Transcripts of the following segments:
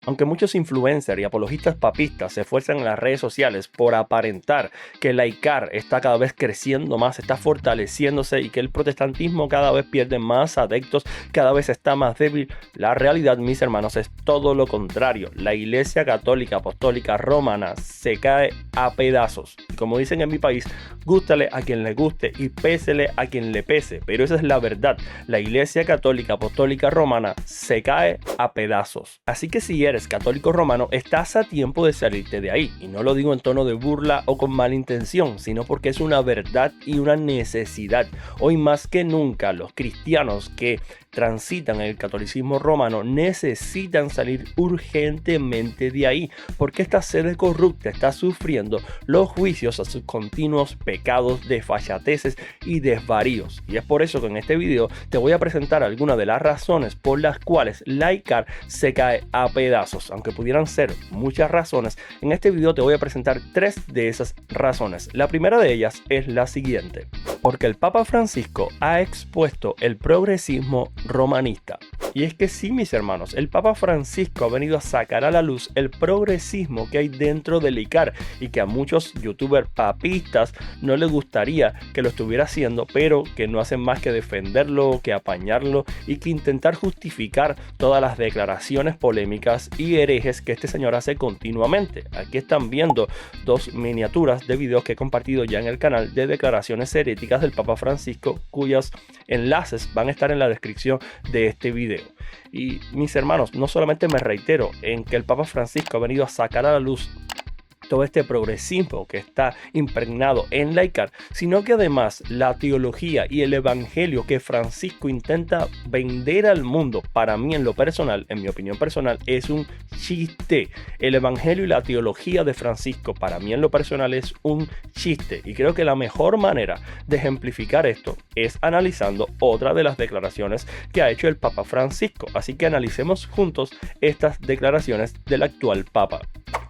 Aunque muchos influencers y apologistas papistas se esfuerzan en las redes sociales por aparentar que el laicar está cada vez creciendo más, está fortaleciéndose y que el protestantismo cada vez pierde más adeptos, cada vez está más débil, la realidad, mis hermanos, es todo lo contrario. La Iglesia Católica Apostólica Romana se cae a pedazos. Y como dicen en mi país, gústale a quien le guste y pésele a quien le pese. Pero esa es la verdad. La Iglesia Católica Apostólica Romana se cae a pedazos. Así que si eres católico romano, estás a tiempo de salirte de ahí. Y no lo digo en tono de burla o con mala intención, sino porque es una verdad y una necesidad. Hoy más que nunca, los cristianos que transitan el catolicismo romano necesitan salir urgentemente de ahí, porque esta sede corrupta está sufriendo los juicios a sus continuos pecados, desfachateces y desvaríos. Y es por eso que en este video te voy a presentar algunas de las razones por las cuales laicar se cae a pedazos. Aunque pudieran ser muchas razones, en este video te voy a presentar 3 de esas razones. La primera de ellas es la siguiente: porque el Papa Francisco ha expuesto el progresismo romanista. Y es que sí, mis hermanos, el Papa Francisco ha venido a sacar a la luz el progresismo que hay dentro del laicar y que a muchos youtubers papistas no les gustaría que lo estuviera haciendo, pero que no hacen más que defenderlo, que apañarlo y que intentar justificar todas las declaraciones polémicas y herejes que este señor hace continuamente. Aquí están viendo 2 miniaturas de videos que he compartido ya en el canal de declaraciones heréticas del Papa Francisco, cuyos enlaces van a estar en la descripción de este video. Y mis hermanos, no solamente me reitero en que el Papa Francisco ha venido a sacar a la luz todo este progresismo que está impregnado en laicar, sino que además la teología y el evangelio que Francisco intenta vender al mundo, para mí en lo personal, en mi opinión personal, es un chiste. El evangelio y la teología de Francisco, para mí en lo personal, es un chiste. Y creo que la mejor manera de ejemplificar esto es analizando otra de las declaraciones que ha hecho el Papa Francisco. Así que analicemos juntos estas declaraciones del actual Papa.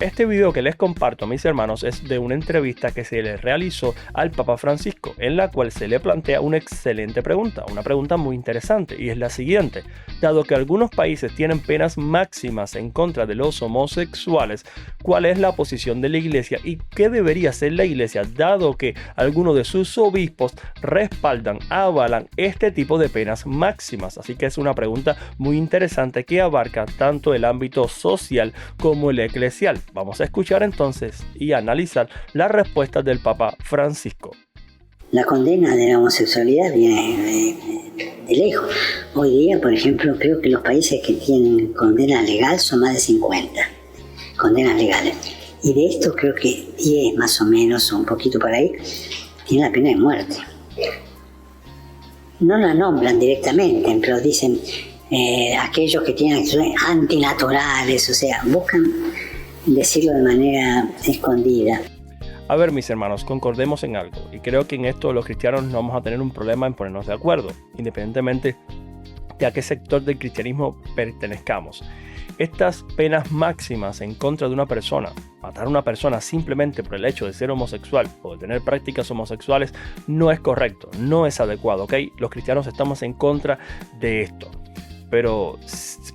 Este video que les comparto, mis hermanos, es de una entrevista que se le realizó al Papa Francisco, en la cual se le plantea una excelente pregunta, una pregunta muy interesante, y es la siguiente: dado que algunos países tienen penas máximas en contra de los homosexuales, ¿cuál es la posición de la Iglesia y qué debería hacer la Iglesia, dado que algunos de sus obispos respaldan, avalan este tipo de penas máximas? Así que es una pregunta muy interesante que abarca tanto el ámbito social como el eclesial. Vamos a escuchar entonces y analizar las respuestas del Papa Francisco. La condena de la homosexualidad viene de lejos. Hoy día, por ejemplo, creo que los países que tienen condena legal son más de 50 condenas legales. Y de esto creo que 10 más o menos, un poquito por ahí, tienen la pena de muerte. No la nombran directamente, pero dicen aquellos que tienen acciones antinaturales, o sea, buscan decirlo de manera escondida. A ver, mis hermanos, concordemos en algo, y creo que en esto los cristianos no vamos a tener un problema en ponernos de acuerdo, independientemente de a qué sector del cristianismo pertenezcamos. Estas penas máximas en contra de una persona, matar a una persona simplemente por el hecho de ser homosexual o de tener prácticas homosexuales, no es correcto, no es adecuado, ¿ok? Los cristianos estamos en contra de esto. Pero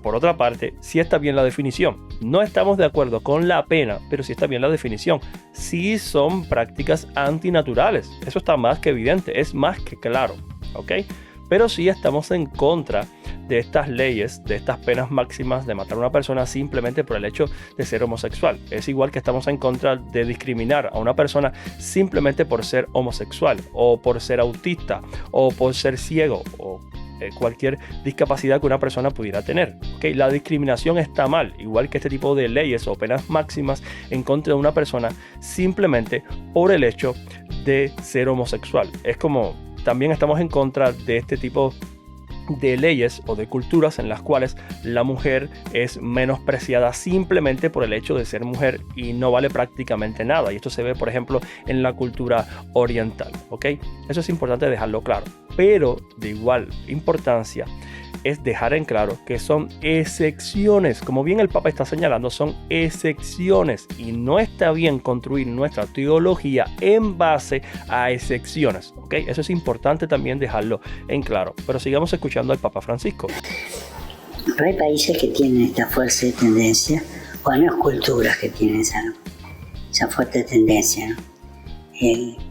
por otra parte, sí está bien la definición. No estamos de acuerdo con la pena, pero sí está bien la definición. Sí son prácticas antinaturales. Eso está más que evidente, es más que claro, ¿ok? Pero sí estamos en contra de estas leyes, de estas penas máximas de matar a una persona simplemente por el hecho de ser homosexual. Es igual que estamos en contra de discriminar a una persona simplemente por ser homosexual, o por ser autista, o por ser ciego, o cualquier discapacidad que una persona pudiera tener. ¿Okay? La discriminación está mal, igual que este tipo de leyes o penas máximas en contra de una persona simplemente por el hecho de ser homosexual. Es como también estamos en contra de este tipo de leyes o de culturas en las cuales la mujer es menospreciada simplemente por el hecho de ser mujer y no vale prácticamente nada. Y esto se ve, por ejemplo, en la cultura oriental, ¿ok? Eso es importante dejarlo claro. Pero de igual importancia es dejar en claro que son excepciones. Como bien el Papa está señalando, son excepciones y no está bien construir nuestra teología en base a excepciones, ¿ok? Eso es importante también dejarlo en claro. Pero sigamos escuchando al Papa Francisco. Pero hay países que tienen esta fuerte tendencia, o al menos culturas que tienen esa fuerte tendencia, ¿no?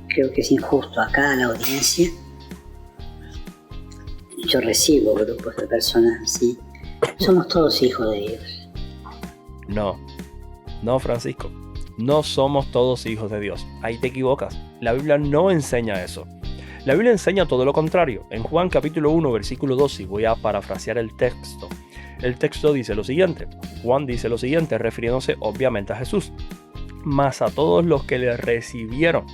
Creo que es injusto acá la audiencia. Yo recibo grupos de personas así. Somos todos hijos de Dios. No, Francisco. No somos todos hijos de Dios. Ahí te equivocas. La Biblia no enseña eso. La Biblia enseña todo lo contrario. En Juan capítulo 1, versículo 2, y voy a parafrasear el texto. El texto dice lo siguiente. Juan dice lo siguiente, refiriéndose obviamente a Jesús. Mas a todos los que le recibieron,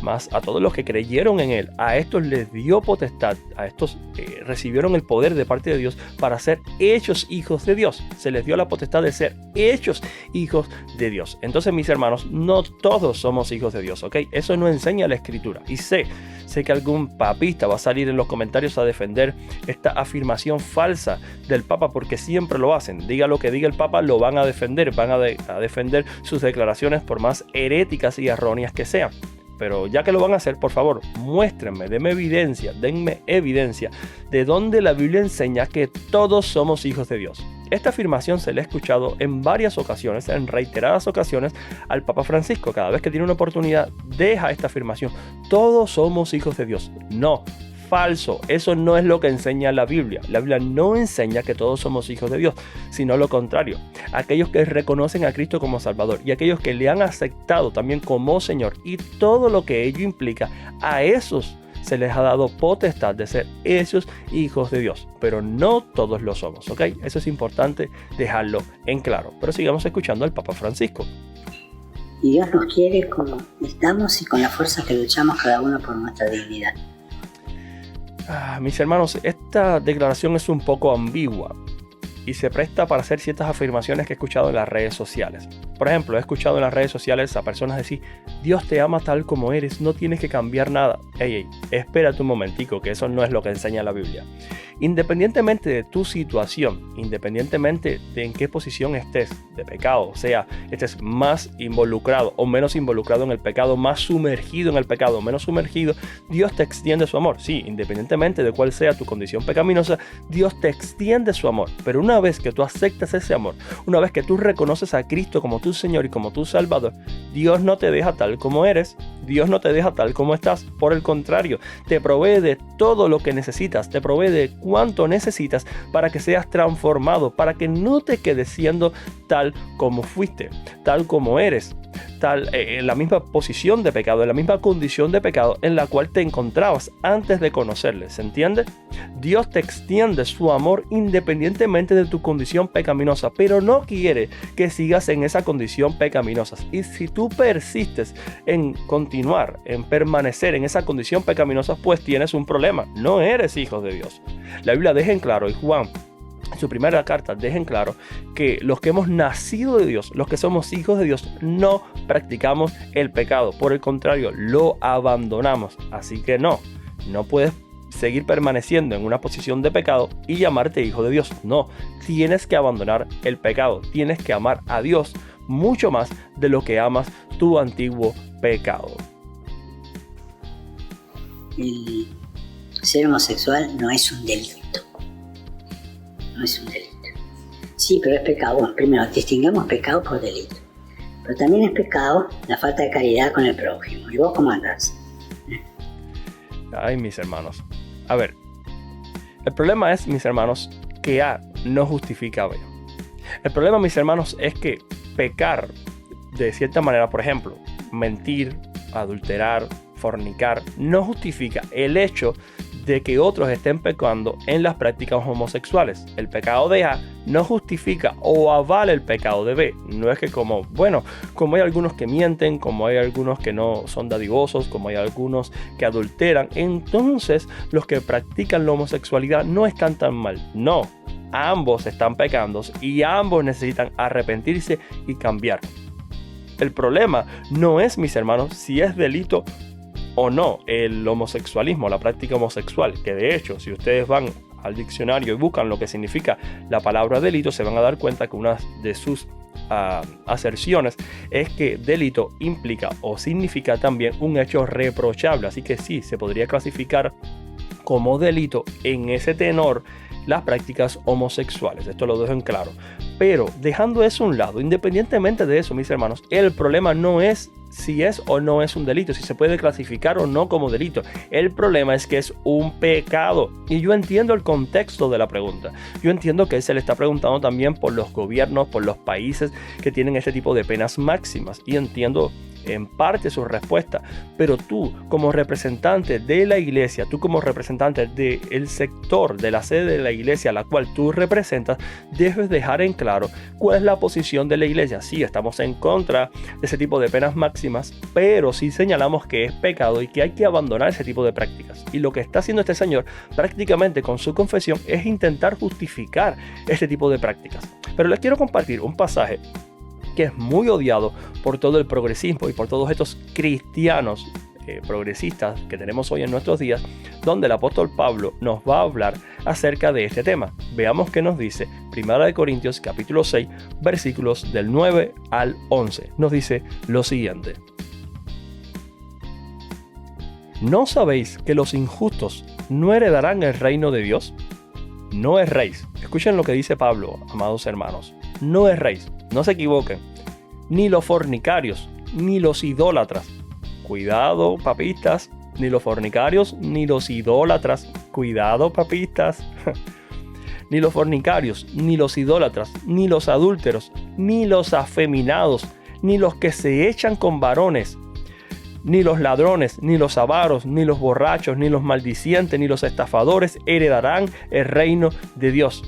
más a todos los que creyeron en él, a estos les dio potestad, a estos recibieron el poder de parte de Dios para ser hechos hijos de Dios. Se les dio la potestad de ser hechos hijos de Dios. Entonces, mis hermanos, no todos somos hijos de Dios, ¿ok? Eso no enseña la Escritura. Y sé que algún papista va a salir en los comentarios a defender esta afirmación falsa del Papa, porque siempre lo hacen. Diga lo que diga el Papa, lo van a defender, van a defender sus declaraciones por más heréticas y erróneas que sean. Pero ya que lo van a hacer, por favor, muéstrenme, denme evidencia de donde la Biblia enseña que todos somos hijos de Dios. Esta afirmación se le ha escuchado en varias ocasiones, en reiteradas ocasiones, al Papa Francisco. Cada vez que tiene una oportunidad, deja esta afirmación. Todos somos hijos de Dios. No, falso. Eso no es lo que enseña la Biblia. La Biblia no enseña que todos somos hijos de Dios, sino lo contrario. Aquellos que reconocen a Cristo como Salvador y aquellos que le han aceptado también como Señor y todo lo que ello implica, a esos se les ha dado potestad de ser esos hijos de Dios. Pero no todos lo somos, ¿ok? Eso es importante dejarlo en claro. Pero sigamos escuchando al Papa Francisco. Y Dios nos quiere como estamos y con la fuerza que luchamos cada uno por nuestra dignidad. Mis hermanos, esta declaración es un poco ambigua y se presta para hacer ciertas afirmaciones que he escuchado en las redes sociales. Por ejemplo, he escuchado en las redes sociales a personas decir: Dios te ama tal como eres, no tienes que cambiar nada. Ey, espérate un momentico, que eso no es lo que enseña la Biblia. Independientemente de tu situación, independientemente de en qué posición estés de pecado, o sea, estés más involucrado o menos involucrado en el pecado, más sumergido en el pecado o menos sumergido, Dios te extiende su amor. Sí, independientemente de cuál sea tu condición pecaminosa, Dios te extiende su amor. Pero una vez que tú aceptas ese amor, una vez que tú reconoces a Cristo como tu Señor y como tu Salvador, Dios no te deja tal como eres, Dios no te deja tal como estás. Por el contrario, te provee de todo lo que necesitas, te provee de cuánto necesitas para que seas transformado, para que no te quedes siendo tal como fuiste, tal como eres, en la misma posición de pecado, en la misma condición de pecado en la cual te encontrabas antes de conocerle. ¿Se entiende? Dios te extiende su amor independientemente de tu condición pecaminosa, pero no quiere que sigas en esa condición pecaminosa. Y si tú persistes en continuar, en permanecer en esa condición pecaminosa, pues tienes un problema. No eres hijo de Dios. La Biblia deja en claro, y Juan en su primera carta deja en claro, que los que hemos nacido de Dios, los que somos hijos de Dios, no practicamos el pecado. Por el contrario, lo abandonamos. Así que no puedes seguir permaneciendo en una posición de pecado y llamarte hijo de Dios. No, tienes que abandonar el pecado. Tienes que amar a Dios mucho más de lo que amas tu antiguo pecado. El ser homosexual no es un delito. No es un delito. Sí, pero es pecado. Bueno, primero, distingamos pecado por delito. Pero también es pecado la falta de caridad con el prójimo. ¿Y vos cómo andás? Ay, mis hermanos. A ver, el problema es, mis hermanos, que A no justifica B. El problema, mis hermanos, es que pecar de cierta manera, por ejemplo, mentir, adulterar, fornicar, no justifica el hecho de que otros estén pecando en las prácticas homosexuales. El pecado de A no justifica o avala el pecado de B. No es que como hay algunos que mienten, como hay algunos que no son dadivosos, como hay algunos que adulteran, entonces los que practican la homosexualidad no están tan mal. No, ambos están pecando y ambos necesitan arrepentirse y cambiar. El problema no es, mis hermanos, si es delito o no el homosexualismo, la práctica homosexual, que de hecho, si ustedes van al diccionario y buscan lo que significa la palabra delito, se van a dar cuenta que una de sus aserciones es que delito implica o significa también un hecho reprochable. Así que sí, se podría clasificar como delito en ese tenor las prácticas homosexuales. Esto lo dejo en claro. Pero dejando eso a un lado, independientemente de eso, mis hermanos, el problema no es si es o no es un delito, si se puede clasificar o no como delito. El problema es que es un pecado. Y yo entiendo el contexto de la pregunta. Yo entiendo que se le está preguntando también por los gobiernos, por los países que tienen este tipo de penas máximas. Y entiendo en parte su respuesta, pero tú como representante de la iglesia, tú como representante del sector, de la sede de la iglesia a la cual tú representas, debes dejar en claro cuál es la posición de la iglesia. Sí, estamos en contra de ese tipo de penas máximas, pero sí señalamos que es pecado y que hay que abandonar ese tipo de prácticas. Y lo que está haciendo este señor prácticamente con su confesión es intentar justificar este tipo de prácticas. Pero les quiero compartir un pasaje que es muy odiado por todo el progresismo y por todos estos cristianos progresistas que tenemos hoy en nuestros días, donde el apóstol Pablo nos va a hablar acerca de este tema. Veamos qué nos dice 1 Corintios capítulo 6, versículos del 9 al 11. Nos dice lo siguiente: ¿no sabéis que los injustos no heredarán el reino de Dios? No erréis. Escuchen lo que dice Pablo, amados hermanos. No erréis. No se equivoquen, ni los fornicarios, ni los idólatras. Cuidado, papistas, ni los fornicarios, ni los idólatras. Cuidado, papistas. Ni los fornicarios, ni los idólatras, ni los adúlteros, ni los afeminados, ni los que se echan con varones, ni los ladrones, ni los avaros, ni los borrachos, ni los maldicientes, ni los estafadores heredarán el reino de Dios.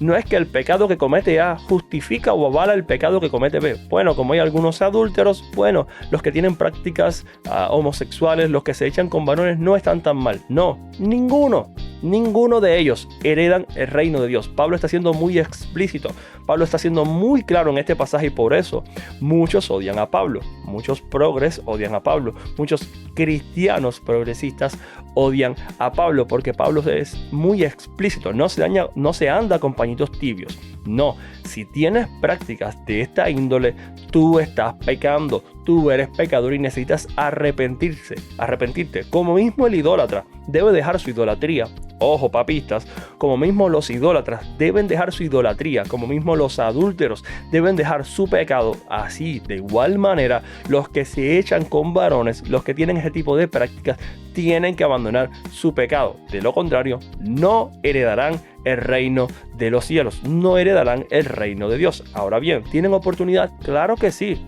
No es que el pecado que comete A justifica o avala el pecado que comete B. Bueno, como hay algunos adúlteros, bueno, los que tienen prácticas homosexuales, los que se echan con varones, no están tan mal. No, ninguno de ellos heredan el reino de Dios. Pablo está siendo muy explícito. Pablo está siendo muy claro en este pasaje y por eso muchos odian a Pablo. Muchos progres odian a Pablo. Muchos cristianos progresistas odian a Pablo porque Pablo es muy explícito. No se anda con pañitos tibios. No, si tienes prácticas de esta índole, tú estás pecando. Tú eres pecador y necesitas arrepentirte. Como mismo el idólatra debe dejar su idolatría. Ojo, papistas, como mismo los idólatras deben dejar su idolatría, como mismo los adúlteros deben dejar su pecado, así de igual manera los que se echan con varones, los que tienen ese tipo de prácticas, tienen que abandonar su pecado. De lo contrario, no heredarán el reino de los cielos, no heredarán el reino de Dios. Ahora bien, ¿tienen oportunidad? Claro que sí.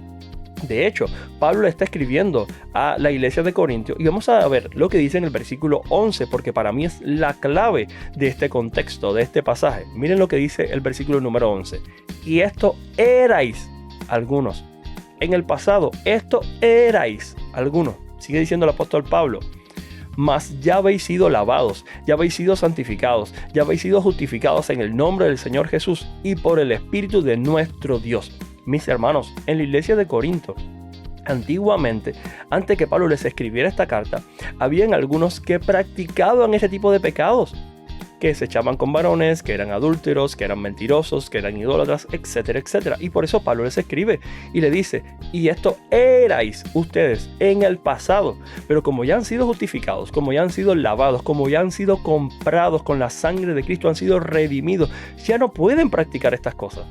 De hecho, Pablo le está escribiendo a la iglesia de Corintios y vamos a ver lo que dice en el versículo 11 porque para mí es la clave de este contexto, de este pasaje. Miren lo que dice el versículo número 11. Y esto erais algunos. En el pasado, esto erais algunos. Sigue diciendo el apóstol Pablo. Mas ya habéis sido lavados, ya habéis sido santificados, ya habéis sido justificados en el nombre del Señor Jesús y por el Espíritu de nuestro Dios. Mis hermanos, en la iglesia de Corinto, antiguamente, antes que Pablo les escribiera esta carta, habían algunos que practicaban ese tipo de pecados, que se echaban con varones, que eran adúlteros, que eran mentirosos, que eran idólatras, etcétera, etcétera. Y por eso Pablo les escribe y le dice, y esto erais ustedes en el pasado, pero como ya han sido justificados, como ya han sido lavados, como ya han sido comprados con la sangre de Cristo, han sido redimidos, ya no pueden practicar estas cosas.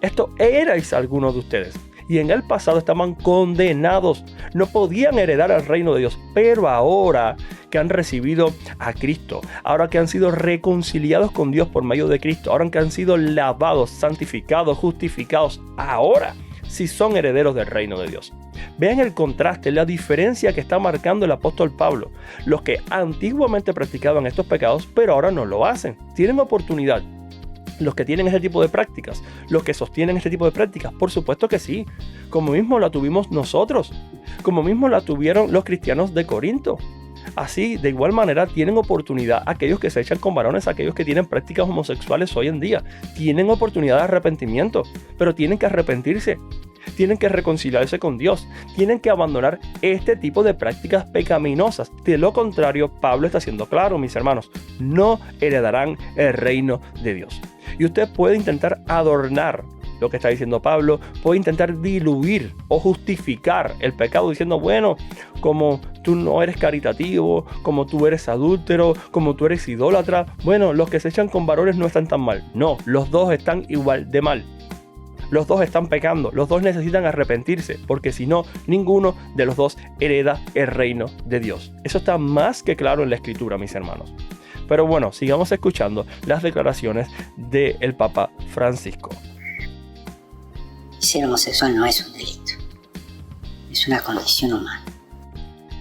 Esto erais algunos de ustedes. Y en el pasado estaban condenados. No podían heredar el reino de Dios. Pero ahora que han recibido a Cristo, ahora que han sido reconciliados con Dios por medio de Cristo, ahora que han sido lavados, santificados, justificados, ahora sí son herederos del reino de Dios. Vean el contraste, la diferencia que está marcando el apóstol Pablo. Los que antiguamente practicaban estos pecados, pero ahora no lo hacen. Tienen oportunidad. Los que tienen ese tipo de prácticas, los que sostienen este tipo de prácticas, por supuesto que sí, como mismo la tuvimos nosotros, como mismo la tuvieron los cristianos de Corinto. Así, de igual manera, tienen oportunidad aquellos que se echan con varones, aquellos que tienen prácticas homosexuales hoy en día. Tienen oportunidad de arrepentimiento, pero tienen que arrepentirse. Tienen que reconciliarse con Dios. Tienen que abandonar este tipo de prácticas pecaminosas. De lo contrario, Pablo está siendo claro, mis hermanos, no heredarán el reino de Dios. Y usted puede intentar adornar lo que está diciendo Pablo, puede intentar diluir o justificar el pecado diciendo, bueno, como tú no eres caritativo, como tú eres adúltero, como tú eres idólatra, bueno, los que se echan con varones no están tan mal. No, los dos están igual de mal. Los dos están pecando, los dos necesitan arrepentirse, porque si no, ninguno de los dos hereda el reino de Dios. Eso está más que claro en la Escritura, mis hermanos. Pero bueno, sigamos escuchando las declaraciones del Papa Francisco. Ser homosexual no es un delito, es una condición humana.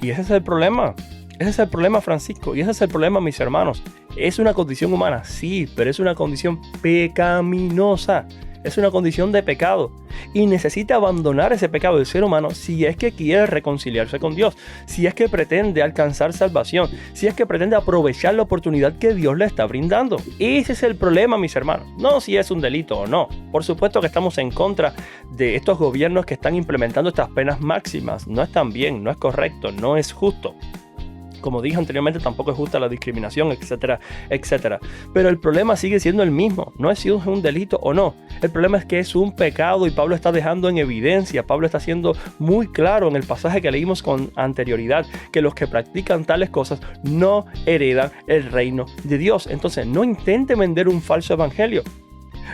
Y ese es el problema. Ese es el problema, Francisco, y ese es el problema, mis hermanos. Es una condición humana, sí, pero es una condición pecaminosa. Es una condición de pecado y necesita abandonar ese pecado del ser humano si es que quiere reconciliarse con Dios, si es que pretende alcanzar salvación, si es que pretende aprovechar la oportunidad que Dios le está brindando. Ese es el problema, mis hermanos. No si es un delito o no. Por supuesto que estamos en contra de estos gobiernos que están implementando estas penas máximas. No están bien, no es correcto, no es justo. Como dije anteriormente, tampoco es justa la discriminación, etcétera, etcétera. Pero el problema sigue siendo el mismo. No es si es un delito o no. El problema es que es un pecado y Pablo está dejando en evidencia, Pablo está siendo muy claro en el pasaje que leímos con anterioridad, que los que practican tales cosas no heredan el reino de Dios. Entonces, no intente vender un falso evangelio.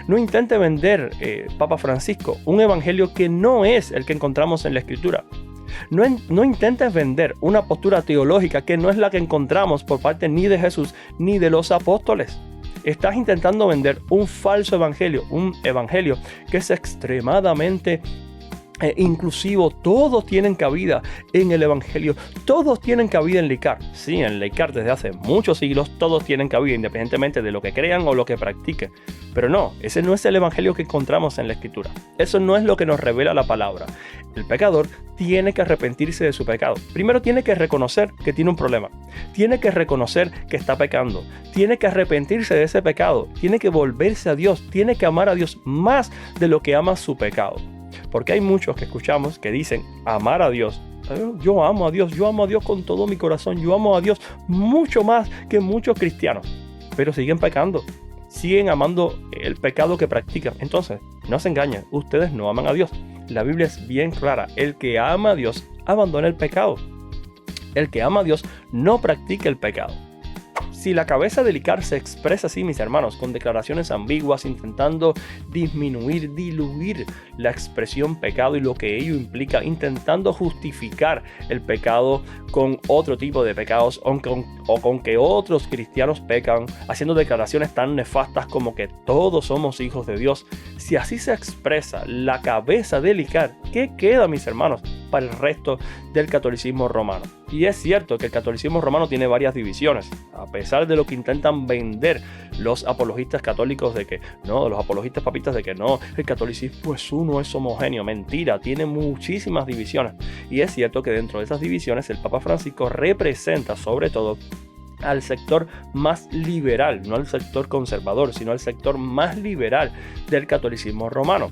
No intente vender, Papa Francisco, un evangelio que no es el que encontramos en la Escritura. No intentes vender una postura teológica que no es la que encontramos por parte ni de Jesús ni de los apóstoles. Estás intentando vender un falso evangelio, un evangelio que es extremadamente inclusivo. Todos tienen cabida en el evangelio, todos tienen cabida en LICAR. Sí, en LICAR desde hace muchos siglos todos tienen cabida, independientemente de lo que crean o lo que practiquen. Pero no, ese no es el evangelio que encontramos en la Escritura. Eso no es lo que nos revela la palabra. El pecador tiene que arrepentirse de su pecado. Primero tiene que reconocer que tiene un problema. Tiene que reconocer que está pecando. Tiene que arrepentirse de ese pecado. Tiene que volverse a Dios. Tiene que amar a Dios más de lo que ama su pecado. Porque hay muchos que escuchamos que dicen amar a Dios. Yo amo a Dios con todo mi corazón. Yo amo a Dios mucho más que muchos cristianos. Pero siguen pecando. Siguen amando el pecado que practican. Entonces, no se engañen, ustedes no aman a Dios. La Biblia es bien clara. El que ama a Dios abandona el pecado. El que ama a Dios no practica el pecado. Si la cabeza de LICAR se expresa así, mis hermanos, con declaraciones ambiguas, intentando disminuir, diluir la expresión pecado y lo que ello implica, intentando justificar el pecado con otro tipo de pecados o con que otros cristianos pecan, haciendo declaraciones tan nefastas como que todos somos hijos de Dios. Si así se expresa la cabeza de LICAR, ¿qué queda, mis hermanos, para el resto del catolicismo romano? Y es cierto que el catolicismo romano tiene varias divisiones, a pesar de lo que intentan vender los apologistas católicos de que no, los apologistas papistas de que no, el catolicismo es uno, es homogéneo. Mentira, tiene muchísimas divisiones. Y es cierto que dentro de esas divisiones el Papa Francisco representa sobre todo al sector más liberal, no al sector conservador, sino al sector más liberal del catolicismo romano.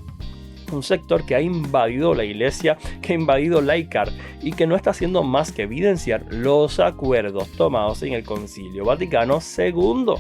Un sector que ha invadido la iglesia, que ha invadido LICAR y que no está haciendo más que evidenciar los acuerdos tomados en el Concilio Vaticano II,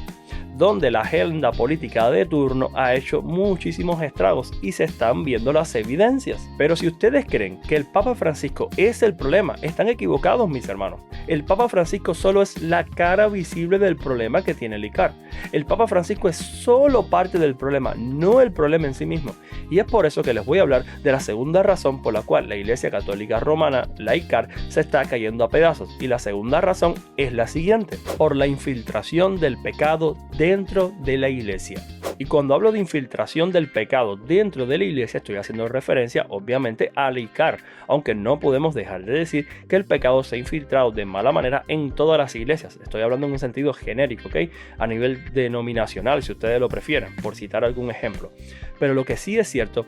donde la agenda política de turno ha hecho muchísimos estragos y se están viendo las evidencias. Pero si ustedes creen que el Papa Francisco es el problema, están equivocados, mis hermanos. El Papa Francisco solo es la cara visible del problema que tiene LICAR. El Papa Francisco es solo parte del problema, no el problema en sí mismo. Y es por eso que les voy a hablar de la segunda razón por la cual la Iglesia Católica Romana, LICAR, se está cayendo a pedazos. Y la segunda razón es la siguiente: por la infiltración del pecado dentro de la iglesia. Y cuando hablo de infiltración del pecado dentro de la iglesia, estoy haciendo referencia obviamente a LICAR, aunque no podemos dejar de decir que el pecado se ha infiltrado de mala manera en todas las iglesias. Estoy hablando en un sentido genérico, ¿ok? A nivel denominacional, si ustedes lo prefieren, por citar algún ejemplo. Pero lo que sí es cierto,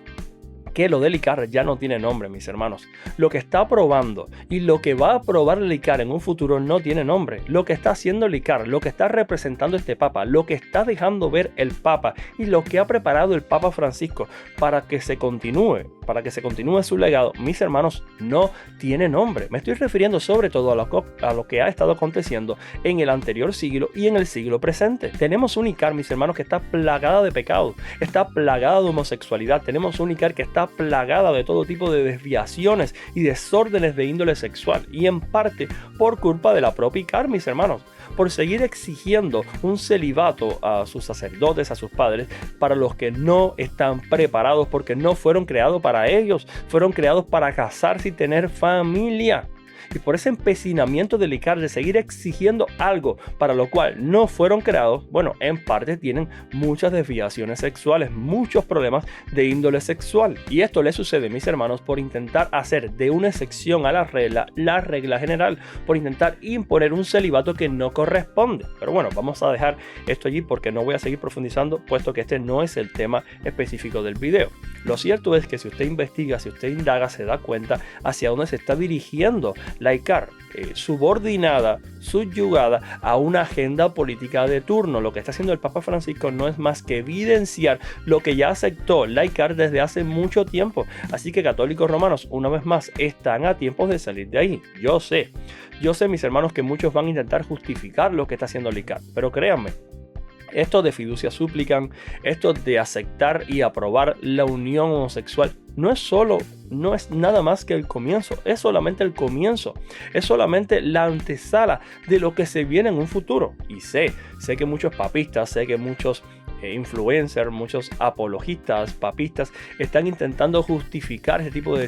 que lo de LICAR ya no tiene nombre, mis hermanos. Lo que está probando y lo que va a probar LICAR en un futuro no tiene nombre. Lo que está haciendo LICAR, lo que está representando este Papa, lo que está dejando ver el Papa y lo que ha preparado el Papa Francisco para que se continúe para que se continúe su legado, mis hermanos, no tiene nombre. Me estoy refiriendo sobre todo a lo que ha estado aconteciendo en el anterior siglo y en el siglo presente. Tenemos un ICAR, mis hermanos, que está plagada de pecado, está plagada de homosexualidad. Tenemos un ICAR que está plagada de todo tipo de desviaciones y desórdenes de índole sexual, y en parte por culpa de la propia ICAR, mis hermanos, por seguir exigiendo un celibato a sus sacerdotes, a sus padres, para los que no están preparados, porque no fueron creados para ellos, fueron creados para casarse y tener familia. Y por ese empecinamiento del ICAR de seguir exigiendo algo para lo cual no fueron creados, bueno, en parte tienen muchas desviaciones sexuales, muchos problemas de índole sexual. Y esto le sucede, mis hermanos, por intentar hacer de una excepción a la regla general, por intentar imponer un celibato que no corresponde. Pero bueno, vamos a dejar esto allí porque no voy a seguir profundizando, puesto que este no es el tema específico del video. Lo cierto es que si usted investiga, si usted indaga, se da cuenta hacia dónde se está dirigiendo la ICAR, subordinada, subyugada a una agenda política de turno. Lo que está haciendo el Papa Francisco no es más que evidenciar lo que ya aceptó la ICAR desde hace mucho tiempo. Así que, católicos romanos, una vez más, están a tiempo de salir de ahí. Yo sé, mis hermanos, que muchos van a intentar justificar lo que está haciendo la ICAR, pero créanme, esto de fiducia súplican, esto de aceptar y aprobar la unión homosexual, no es nada más que el comienzo, es solamente el comienzo, es solamente la antesala de lo que se viene en un futuro. Y sé que muchos papistas, sé que muchos influencers, muchos apologistas papistas están intentando justificar ese tipo de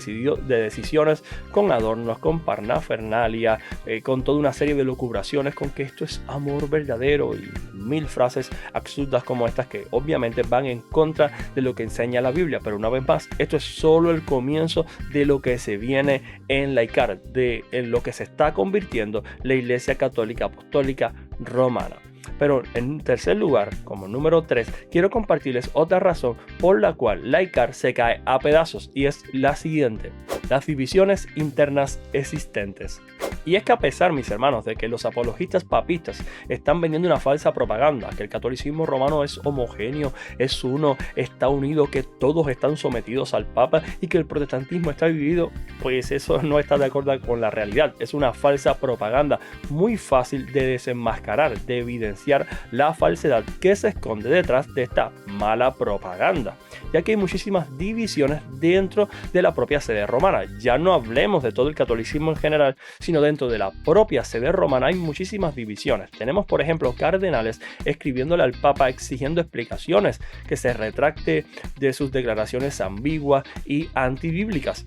decisiones con adornos, con parnafernalia, con toda una serie de lucubraciones, con que esto es amor verdadero y mil frases absurdas como estas que obviamente van en contra de lo que enseña la Biblia. Pero una vez más, esto es solo el comienzo de lo que se viene en la ICAR, en lo que se está convirtiendo la Iglesia Católica Apostólica Romana. Pero en tercer lugar, como número 3, quiero compartirles otra razón por la cual la ICAR se cae a pedazos, y es la siguiente: las divisiones internas existentes. Y es que a pesar, mis hermanos, de que los apologistas papistas están vendiendo una falsa propaganda, que el catolicismo romano es homogéneo, es uno, está unido, que todos están sometidos al Papa y que el protestantismo está dividido, pues eso no está de acuerdo con la realidad. Es una falsa propaganda muy fácil de desenmascarar, de evidenciar la falsedad que se esconde detrás de esta mala propaganda, ya que hay muchísimas divisiones dentro de la propia sede romana. Ya no hablemos de todo el catolicismo en general, sino dentro de la propia sede romana hay muchísimas divisiones. Tenemos, por ejemplo, cardenales escribiéndole al Papa exigiendo explicaciones, que se retracte de sus declaraciones ambiguas y antibíblicas.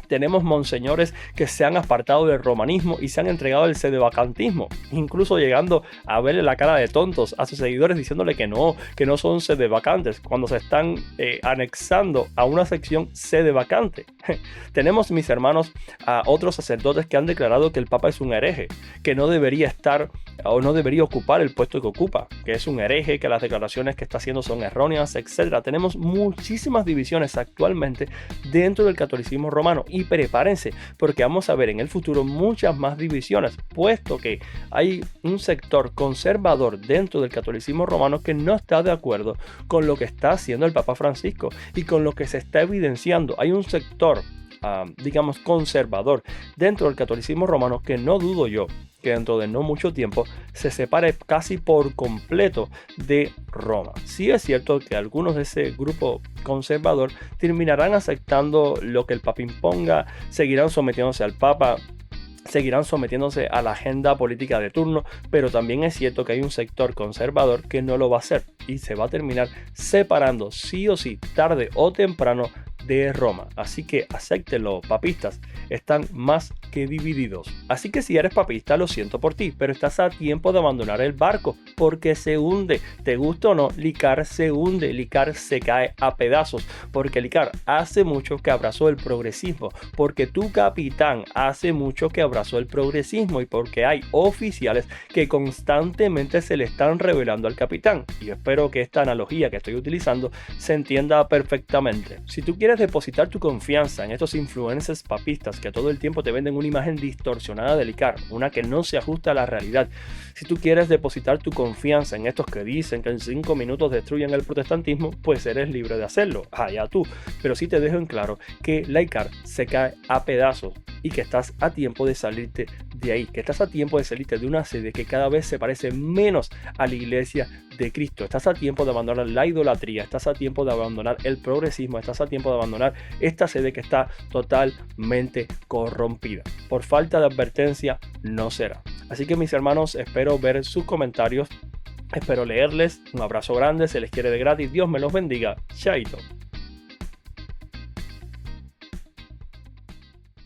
Tenemos monseñores que se han apartado del romanismo y se han entregado al sedevacantismo, incluso llegando a verle la cara de tontos a sus seguidores diciéndole que no son sedevacantes cuando se están anexando a una sección sedevacante. Tenemos, mis hermanos, a otros sacerdotes que han declarado que el Papa es un hereje, que no debería estar o no debería ocupar el puesto que ocupa, que es un hereje, que las declaraciones que está haciendo son erróneas, etc. Tenemos muchísimas divisiones actualmente dentro del catolicismo romano, y prepárense porque vamos a ver en el futuro muchas más divisiones, puesto que hay un sector conservador dentro del catolicismo romano que no está de acuerdo con lo que está haciendo el Papa Francisco y con lo que se está evidenciando. Hay un sector digamos conservador dentro del catolicismo romano que no dudo yo que dentro de no mucho tiempo se separe casi por completo de Roma. Sí es cierto que algunos de ese grupo conservador terminarán aceptando lo que el Papa imponga, seguirán sometiéndose al Papa, seguirán sometiéndose a la agenda política de turno, pero también es cierto que hay un sector conservador que no lo va a hacer y se va a terminar separando sí o sí, tarde o temprano, de Roma. Así que acéptenlo, papistas, están más que divididos. Así que si eres papista, lo siento por ti, pero estás a tiempo de abandonar el barco porque se hunde. Te gusta o no, LICAR se hunde, LICAR se cae a pedazos, porque LICAR hace mucho que abrazó el progresismo, porque tu capitán hace mucho que abrazó el progresismo y porque hay oficiales que constantemente se le están revelando al capitán. Y espero que esta analogía que estoy utilizando se entienda perfectamente. Si tú quieres quieres depositar tu confianza en estos influencers papistas que todo el tiempo te venden una imagen distorsionada del ICAR, una que no se ajusta a la realidad, si tú quieres depositar tu confianza en estos que dicen que en 5 minutos destruyen el protestantismo, pues eres libre de hacerlo, allá tú. Pero sí te dejo en claro que la ICAR se cae a pedazos y que estás a tiempo de salirte de ahí, que estás a tiempo de salirte de una sede que cada vez se parece menos a la iglesia de Cristo. Estás a tiempo de abandonar la idolatría, estás a tiempo de abandonar el progresismo, estás a tiempo de abandonar esta sede que está totalmente corrompida. Por falta de advertencia no será. Así que mis hermanos, espero ver sus comentarios, espero leerles. Un abrazo grande, se les quiere de gratis. Dios me los bendiga. Chaito.